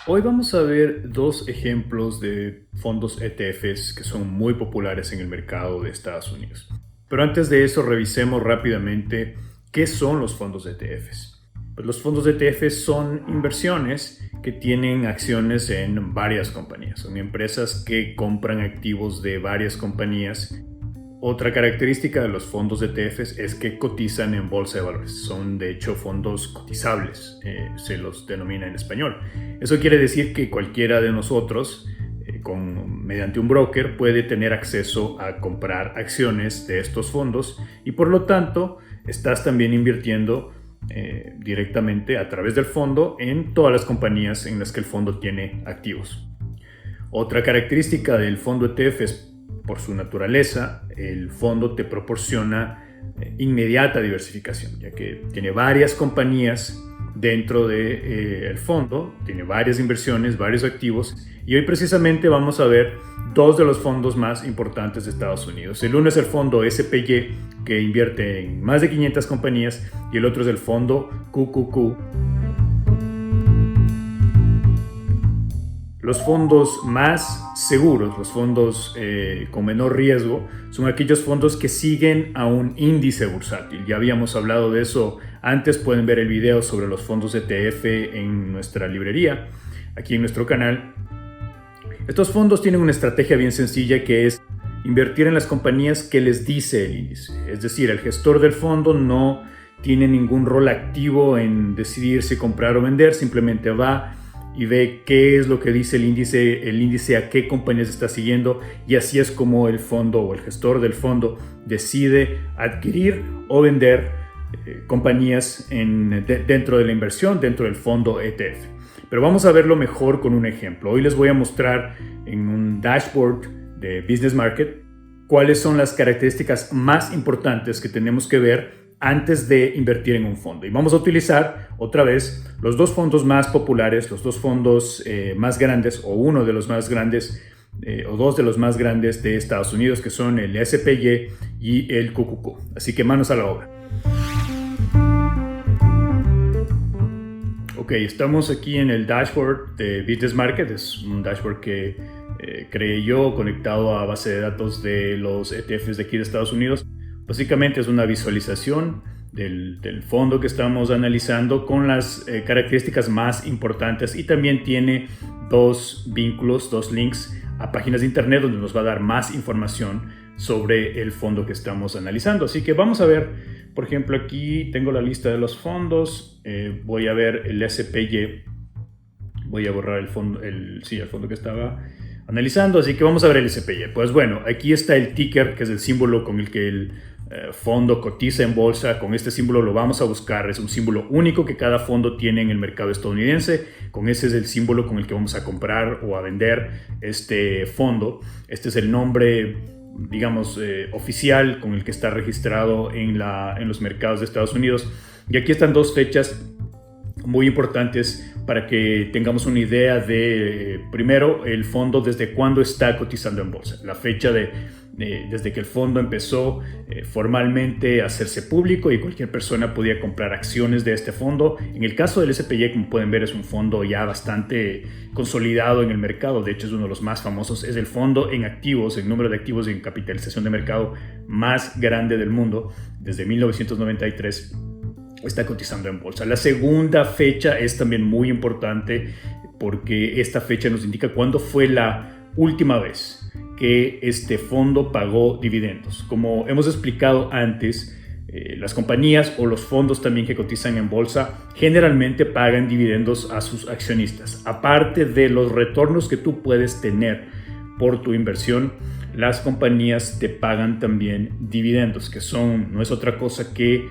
Hoy vamos a ver dos ejemplos de fondos ETFs que son muy populares en el mercado de Estados Unidos. Pero antes de eso, revisemos rápidamente qué son los fondos ETFs. Pues los fondos ETFs son inversiones que tienen acciones en varias compañías. Son empresas que compran activos de varias compañías. Otra característica de los fondos ETFs es que cotizan en bolsa de valores. Son de hecho fondos cotizables, se los denomina en español. Eso quiere decir que cualquiera de nosotros, mediante un broker, puede tener acceso a comprar acciones de estos fondos y por lo tanto estás también invirtiendo directamente a través del fondo en todas las compañías en las que el fondo tiene activos. Otra característica del fondo ETF es, por su naturaleza, el fondo te proporciona inmediata diversificación, ya que tiene varias compañías dentro del fondo, tiene varias inversiones, varios activos, y hoy precisamente vamos a ver dos de los fondos más importantes de Estados Unidos. El uno es el fondo SPY, que invierte en más de 500 compañías, y el otro es el fondo QQQ. Los fondos más seguros, los fondos con menor riesgo, son aquellos fondos que siguen a un índice bursátil. Ya habíamos hablado de eso antes, pueden ver el video sobre los fondos ETF en nuestra librería, aquí en nuestro canal. Estos fondos tienen una estrategia bien sencilla, que es invertir en las compañías que les dice el índice. Es decir, el gestor del fondo no tiene ningún rol activo en decidir si comprar o vender, simplemente va y ve qué es lo que dice el índice a qué compañías está siguiendo, y así es como el fondo o el gestor del fondo decide adquirir o vender compañías dentro de la inversión, dentro del fondo ETF. Pero vamos a verlo mejor con un ejemplo. Hoy les voy a mostrar en un dashboard de Business Market cuáles son las características más importantes que tenemos que ver antes de invertir en un fondo. Y vamos a utilizar otra vez los dos fondos más populares, los dos fondos más grandes, o uno de los más grandes, o dos de los más grandes de Estados Unidos, que son el SPY y el QQQ. Así que manos a la obra. Ok, estamos aquí en el dashboard de Business Market. Es un dashboard que creé yo, conectado a base de datos de los ETFs de aquí de Estados Unidos. Básicamente es una visualización del fondo que estamos analizando con las características más importantes, y también tiene dos vínculos, dos links a páginas de internet donde nos va a dar más información sobre el fondo que estamos analizando. Así que vamos a ver, por ejemplo, aquí tengo la lista de los fondos. Voy a ver el SPY. Voy a borrar el fondo que estaba analizando, así que vamos a ver el SPY. Pues bueno, aquí está el ticker, que es el símbolo con el que el fondo cotiza en bolsa. Con este símbolo lo vamos a buscar, es un símbolo único que cada fondo tiene en el mercado estadounidense. Con ese es el símbolo con el que vamos a comprar o a vender este fondo. Este es el nombre, digamos, oficial con el que está registrado en los mercados de Estados Unidos. Y aquí están dos fechas muy importantes para que tengamos una idea de, primero, el fondo desde cuándo está cotizando en bolsa. La fecha desde que el fondo empezó formalmente a hacerse público y cualquier persona podía comprar acciones de este fondo. En el caso del SPY, como pueden ver, es un fondo ya bastante consolidado en el mercado. De hecho, es uno de los más famosos. Es el fondo en activos, en número de activos en capitalización de mercado más grande del mundo. Desde 1993 está cotizando en bolsa. La segunda fecha es también muy importante, porque esta fecha nos indica cuándo fue la última vez que este fondo pagó dividendos. Como hemos explicado antes, las compañías o los fondos también que cotizan en bolsa generalmente pagan dividendos a sus accionistas. Aparte de los retornos que tú puedes tener por tu inversión, las compañías te pagan también dividendos, que no es otra cosa que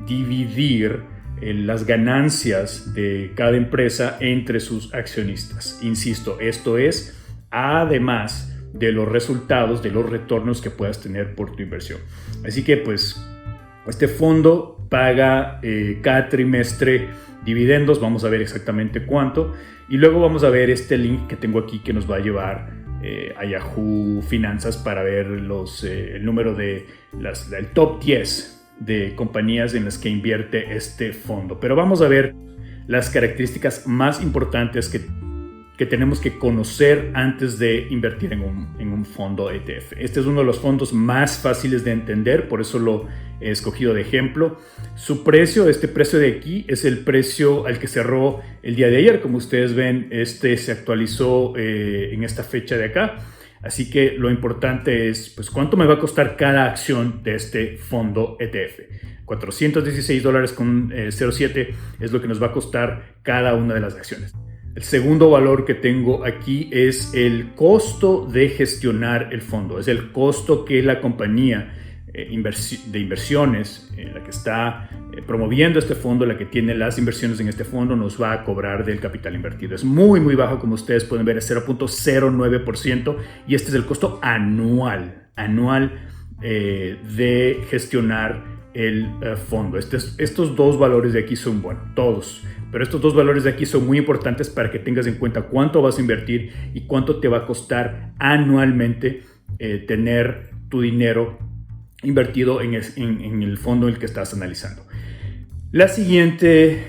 dividir las ganancias de cada empresa entre sus accionistas. Insisto, esto es además de los resultados, de los retornos que puedas tener por tu inversión. Así que pues este fondo paga cada trimestre dividendos. Vamos a ver exactamente cuánto, y luego vamos a ver este link que tengo aquí, que nos va a llevar a Yahoo Finanzas para ver el número el top 10 de compañías en las que invierte este fondo. Pero vamos a ver las características más importantes que tenemos que conocer antes de invertir en un fondo ETF. Este es uno de los fondos más fáciles de entender, por eso lo he escogido de ejemplo. Su precio, este precio de aquí, es el precio al que cerró el día de ayer. Como ustedes ven, este se actualizó en esta fecha de acá. Así que lo importante es, pues, cuánto me va a costar cada acción de este fondo ETF. $416.07 es lo que nos va a costar cada una de las acciones. El segundo valor que tengo aquí es el costo de gestionar el fondo. Es el costo que la compañía de inversiones, la que está promoviendo este fondo, la que tiene las inversiones en este fondo, nos va a cobrar del capital invertido. Es muy, muy bajo, como ustedes pueden ver, es 0.09%, y este es el costo anual de gestionar el fondo. Estos dos valores de aquí son todos, pero estos dos valores de aquí son muy importantes para que tengas en cuenta cuánto vas a invertir y cuánto te va a costar anualmente tener tu dinero invertido en el fondo en el que estás analizando. La siguiente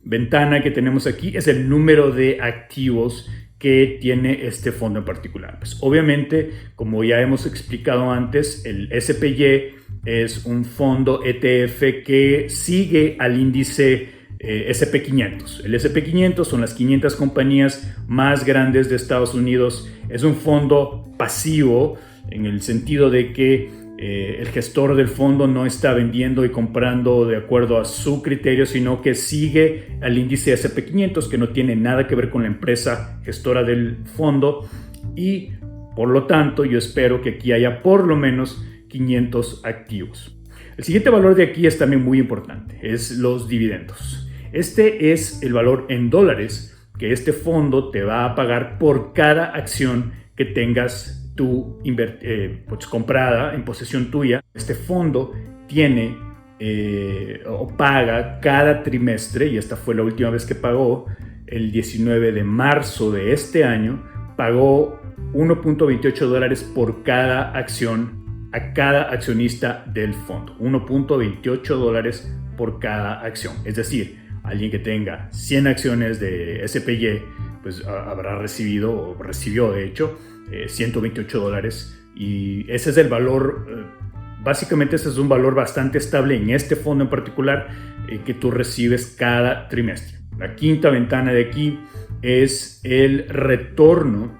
ventana que tenemos aquí es el número de activos que tiene este fondo en particular. Pues obviamente, como ya hemos explicado antes, el SPY es un fondo ETF que sigue al índice SP500. El SP500 son las 500 compañías más grandes de Estados Unidos. Es un fondo pasivo en el sentido de que el gestor del fondo no está vendiendo y comprando de acuerdo a su criterio, sino que sigue al índice SP500, que no tiene nada que ver con la empresa gestora del fondo, y por lo tanto yo espero que aquí haya por lo menos 500 activos. El siguiente valor de aquí es también muy importante, es los dividendos. Este es el valor en dólares que este fondo te va a pagar por cada acción que tengas tú comprada en posesión tuya. Este fondo tiene o paga cada trimestre, y esta fue la última vez que pagó, el 19 de marzo de este año, pagó $1.28 por cada acción a cada accionista del fondo. $1.28 por cada acción. Es decir, alguien que tenga 100 acciones de SPY, pues habrá recibido, o recibió de hecho, $128, y ese es el valor. Básicamente ese es un valor bastante estable en este fondo en particular, que tú recibes cada trimestre. La quinta ventana de aquí es el retorno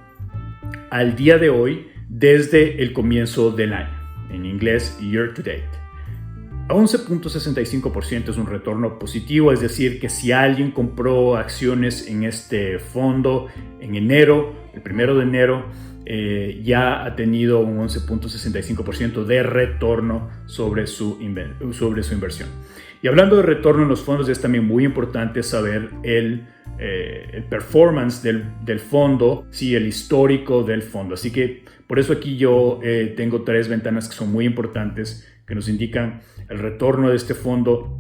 al día de hoy desde el comienzo del año, en inglés year to date. 11.65% es un retorno positivo, es decir, que si alguien compró acciones en este fondo en enero, el 1 de enero, ya ha tenido un 11.65% de retorno sobre su inversión. Y hablando de retorno en los fondos, es también muy importante saber el performance del fondo, sí, el histórico del fondo. Así que por eso aquí yo tengo 3 ventanas que son muy importantes, que nos indican el retorno de este fondo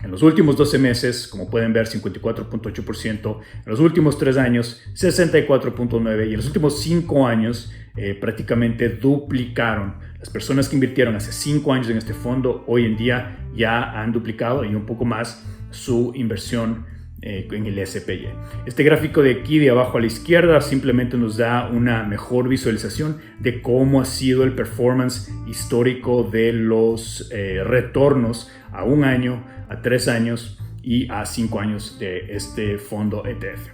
en los últimos 12 meses, como pueden ver, 54.8%, en los últimos 3 años, 64.9%, y en los últimos 5 años prácticamente duplicaron. Las personas que invirtieron hace 5 años en este fondo, hoy en día ya han duplicado y un poco más su inversión en el SPY. Este gráfico de aquí, de abajo a la izquierda, simplemente nos da una mejor visualización de cómo ha sido el performance histórico de los retornos a 1 año, a 3 años y a 5 años de este fondo ETF.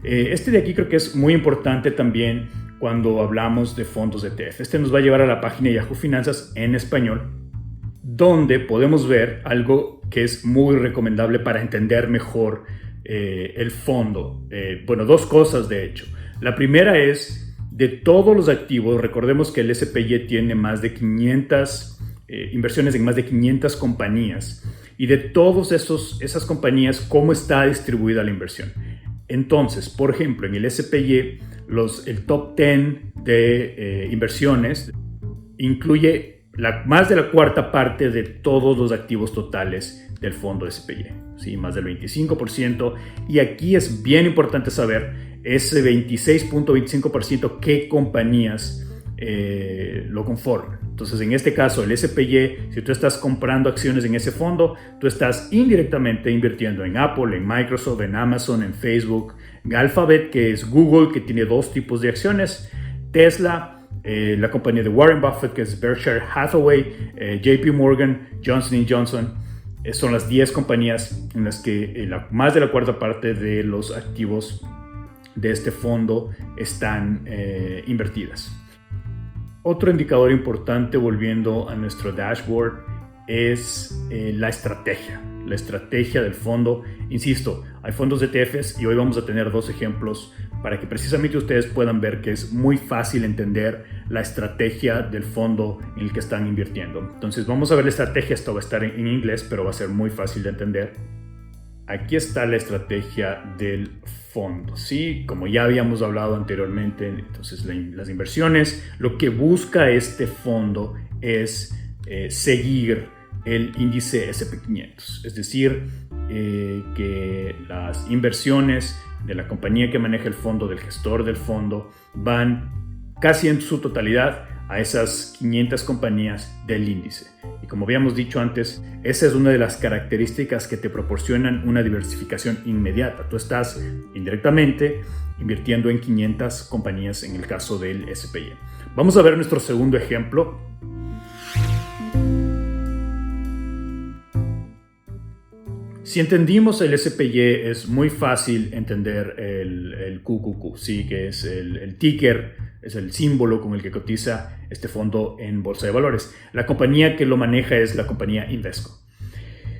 Este de aquí creo que es muy importante también cuando hablamos de fondos ETF. Este nos va a llevar a la página de Yahoo Finanzas en español, donde podemos ver algo que es muy recomendable para entender mejor el fondo. Bueno, 2 cosas de hecho. La primera es, de todos los activos, recordemos que el SPY tiene más de 500 inversiones en más de 500 compañías, y de todas esas compañías, ¿cómo está distribuida la inversión? Entonces, por ejemplo, en el SPY, el top 10 de inversiones incluye más de la cuarta parte de todos los activos totales del fondo SPY, ¿sí? Más del 25%. Y aquí es bien importante saber ese 26.25% qué compañías lo conforman. Entonces, en este caso, el SPY, si tú estás comprando acciones en ese fondo, tú estás indirectamente invirtiendo en Apple, en Microsoft, en Amazon, en Facebook, en Alphabet, que es Google, que tiene dos tipos de acciones, Tesla, la compañía de Warren Buffett, que es Berkshire Hathaway, JP Morgan, Johnson & Johnson. Son las 10 compañías en las que más de la cuarta parte de los activos de este fondo están invertidas. Otro indicador importante, volviendo a nuestro dashboard, es la estrategia del fondo. Insisto, hay fondos de ETFs y hoy vamos a tener dos ejemplos para que precisamente ustedes puedan ver que es muy fácil entender la estrategia del fondo en el que están invirtiendo. Entonces vamos a ver la estrategia. Esto va a estar en inglés, pero va a ser muy fácil de entender. Aquí está la estrategia del fondo, ¿sí? Como ya habíamos hablado anteriormente, entonces las inversiones, lo que busca este fondo es seguir el índice SP500, es decir, que las inversiones de la compañía que maneja el fondo, del gestor del fondo, van casi en su totalidad a esas 500 compañías del índice. Y como habíamos dicho antes, esa es una de las características que te proporcionan una diversificación inmediata. Tú estás indirectamente invirtiendo en 500 compañías en el caso del SPY. Vamos a ver nuestro segundo ejemplo. Si entendimos el SPY, es muy fácil entender el QQQ, ¿sí? Que es el ticker, es el símbolo con el que cotiza este fondo en bolsa de valores. La compañía que lo maneja es la compañía Invesco.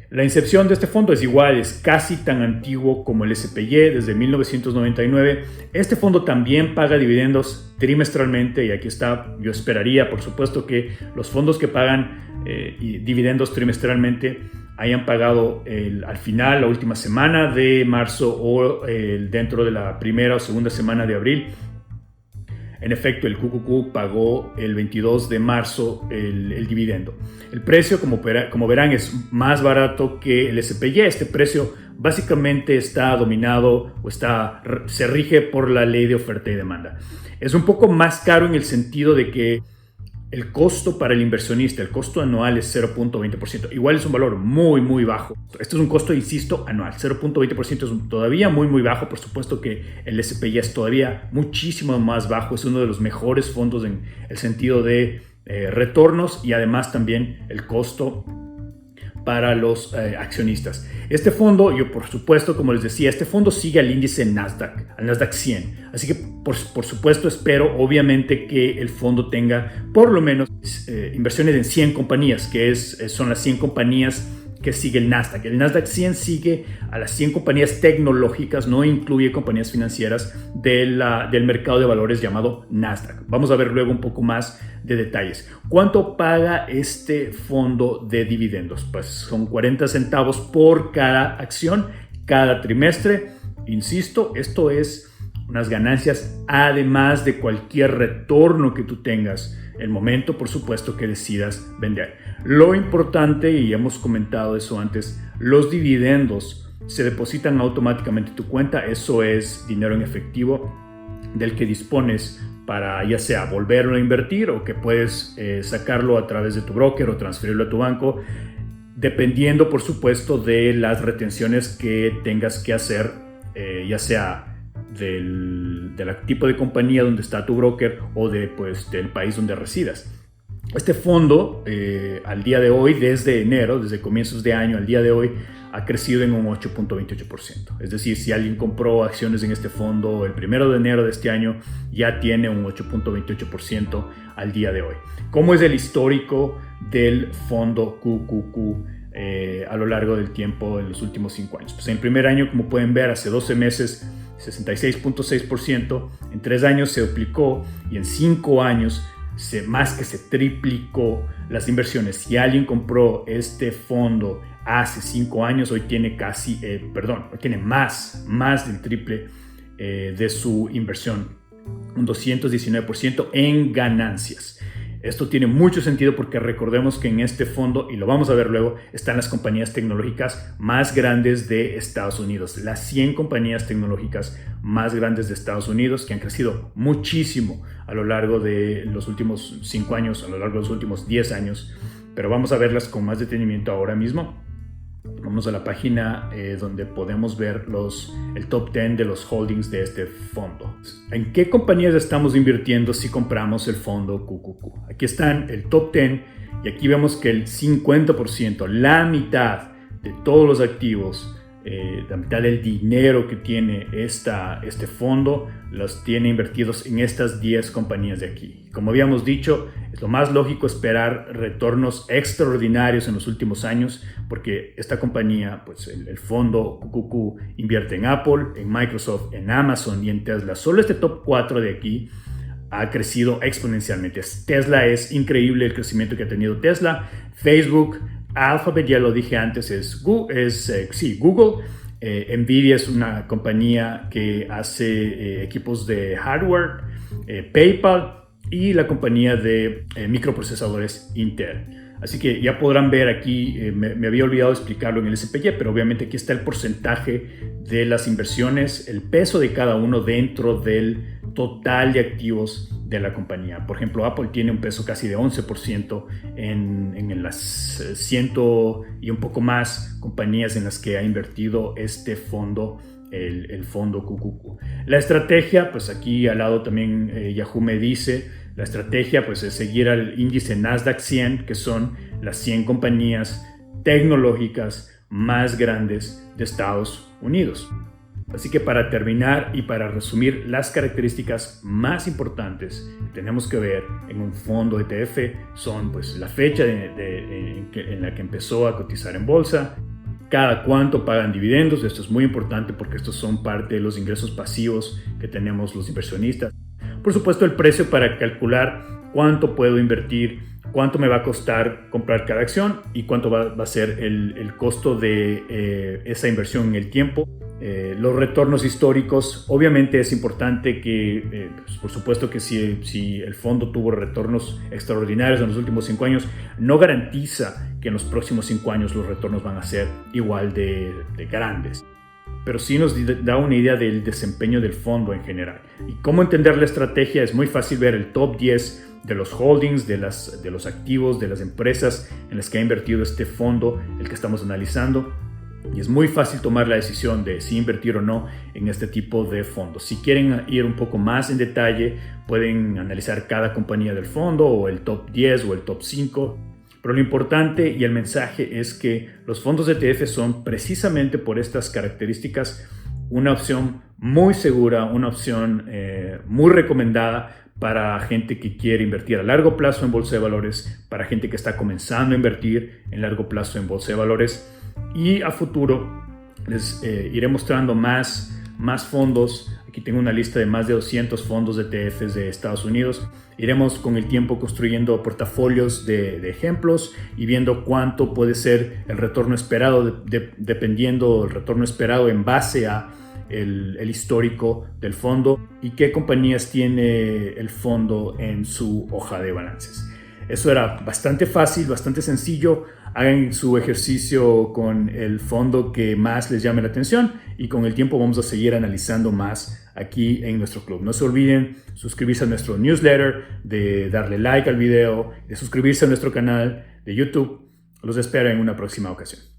La incepción de este fondo es igual, es casi tan antiguo como el SPY, desde 1999. Este fondo también paga dividendos trimestralmente y aquí está, yo esperaría por supuesto que los fondos que pagan dividendos trimestralmente hayan pagado al final, la última semana de marzo o dentro de la primera o segunda semana de abril. En efecto, el QQQ pagó el 22 de marzo el dividendo. El precio, como verán, es más barato que el SPY. Este precio básicamente está dominado o se rige por la ley de oferta y demanda. Es un poco más caro en el sentido de que el costo para el inversionista, el costo anual es 0.20%. Igual es un valor muy, muy bajo. Este es un costo, insisto, anual. 0.20% es todavía muy, muy bajo. Por supuesto que el SPY es todavía muchísimo más bajo. Es uno de los mejores fondos en el sentido de retornos y además también el costo para los accionistas. Este fondo, yo por supuesto, como les decía, este fondo sigue al índice Nasdaq, al Nasdaq 100. Así que por supuesto espero obviamente que el fondo tenga por lo menos inversiones en 100 compañías, que son las 100 compañías que sigue el Nasdaq. El Nasdaq 100 sigue a las 100 compañías tecnológicas, no incluye compañías financieras del mercado de valores llamado Nasdaq. Vamos a ver luego un poco más de detalles. ¿Cuánto paga este fondo de dividendos? Pues son 40 centavos por cada acción, cada trimestre. Insisto, esto es unas ganancias además de cualquier retorno que tú tengas el momento, por supuesto, que decidas vender. Lo importante, y hemos comentado eso antes, los dividendos se depositan automáticamente en tu cuenta. Eso es dinero en efectivo del que dispones para ya sea volverlo a invertir o que puedes sacarlo a través de tu broker o transferirlo a tu banco, dependiendo, por supuesto, de las retenciones que tengas que hacer, ya sea del tipo de compañía donde está tu broker o del país donde residas. Este fondo al día de hoy, desde enero, desde comienzos de año al día de hoy, ha crecido en un 8.28%. Es decir, si alguien compró acciones en este fondo el 1 de enero de este año, ya tiene un 8.28% al día de hoy. ¿Cómo es el histórico del fondo QQQ a lo largo del tiempo en los últimos 5 años? Pues en el primer año, como pueden ver, hace 12 meses, 66.6%, en 3 años se duplicó y en 5 años más que se triplicó las inversiones. Si alguien compró este fondo hace 5 años, hoy tiene hoy tiene más del triple de su inversión, un 219% en ganancias. Esto tiene mucho sentido porque recordemos que en este fondo, y lo vamos a ver luego, están las compañías tecnológicas más grandes de Estados Unidos. Las 100 compañías tecnológicas más grandes de Estados Unidos que han crecido muchísimo a lo largo de los últimos 5 años, a lo largo de los últimos 10 años. Pero vamos a verlas con más detenimiento ahora mismo. Vamos a la página donde podemos ver el top 10 de los holdings de este fondo. ¿En qué compañías estamos invirtiendo si compramos el fondo QQQ? Aquí están el top 10 y aquí vemos que el 50%, la mitad de todos los activos, la mitad del dinero que tiene este fondo, los tiene invertidos en estas 10 compañías de aquí. Como habíamos dicho, es lo más lógico esperar retornos extraordinarios en los últimos años, porque esta compañía, pues el fondo QQQ invierte en Apple, en Microsoft, en Amazon y en Tesla. Solo este top 4 de aquí ha crecido exponencialmente. Tesla, es increíble el crecimiento que ha tenido Tesla. Facebook, Alphabet, ya lo dije antes, es Google. Nvidia es una compañía que hace equipos de hardware. PayPal y la compañía de microprocesadores Intel. Así que ya podrán ver aquí, me había olvidado explicarlo en el SPY, pero obviamente aquí está el porcentaje de las inversiones, el peso de cada uno dentro del total de activos de la compañía. Por ejemplo, Apple tiene un peso casi de 11% en las 100 y un poco más compañías en las que ha invertido este fondo, el fondo QQQ. La estrategia, pues aquí al lado también Yahoo me dice, la estrategia pues es seguir al índice Nasdaq 100, que son las 100 compañías tecnológicas más grandes de Estados Unidos. Así que para terminar y para resumir las características más importantes que tenemos que ver en un fondo ETF son pues la fecha en la que empezó a cotizar en bolsa, cada cuánto pagan dividendos. Esto es muy importante porque estos son parte de los ingresos pasivos que tenemos los inversionistas. Por supuesto, el precio para calcular cuánto puedo invertir, cuánto me va a costar comprar cada acción y cuánto va a ser el costo de esa inversión en el tiempo. Los retornos históricos, obviamente es importante que, pues, por supuesto que si el fondo tuvo retornos extraordinarios en los últimos 5 años, no garantiza que en los próximos 5 años los retornos van a ser igual de grandes. Pero sí nos da una idea del desempeño del fondo en general. Y cómo entender la estrategia es muy fácil ver el top 10 de los holdings, de los activos, de las empresas en las que ha invertido este fondo, el que estamos analizando. Y es muy fácil tomar la decisión de si invertir o no en este tipo de fondos. Si quieren ir un poco más en detalle, pueden analizar cada compañía del fondo o el top 10 o el top 5. Pero lo importante y el mensaje es que los fondos ETF son precisamente por estas características una opción muy segura, una opción muy recomendada para gente que quiere invertir a largo plazo en bolsa de valores, para gente que está comenzando a invertir en largo plazo en bolsa de valores. Y a futuro les iré mostrando más fondos. Aquí tengo una lista de más de 200 fondos de ETFs de Estados Unidos. Iremos con el tiempo construyendo portafolios de ejemplos y viendo cuánto puede ser el retorno esperado, dependiendo del retorno esperado en base a el histórico del fondo y qué compañías tiene el fondo en su hoja de balances. Eso era bastante fácil, bastante sencillo. Hagan su ejercicio con el fondo que más les llame la atención y con el tiempo vamos a seguir analizando más aquí en nuestro club. No se olviden suscribirse a nuestro newsletter, de darle like al video, de suscribirse a nuestro canal de YouTube. Los espero en una próxima ocasión.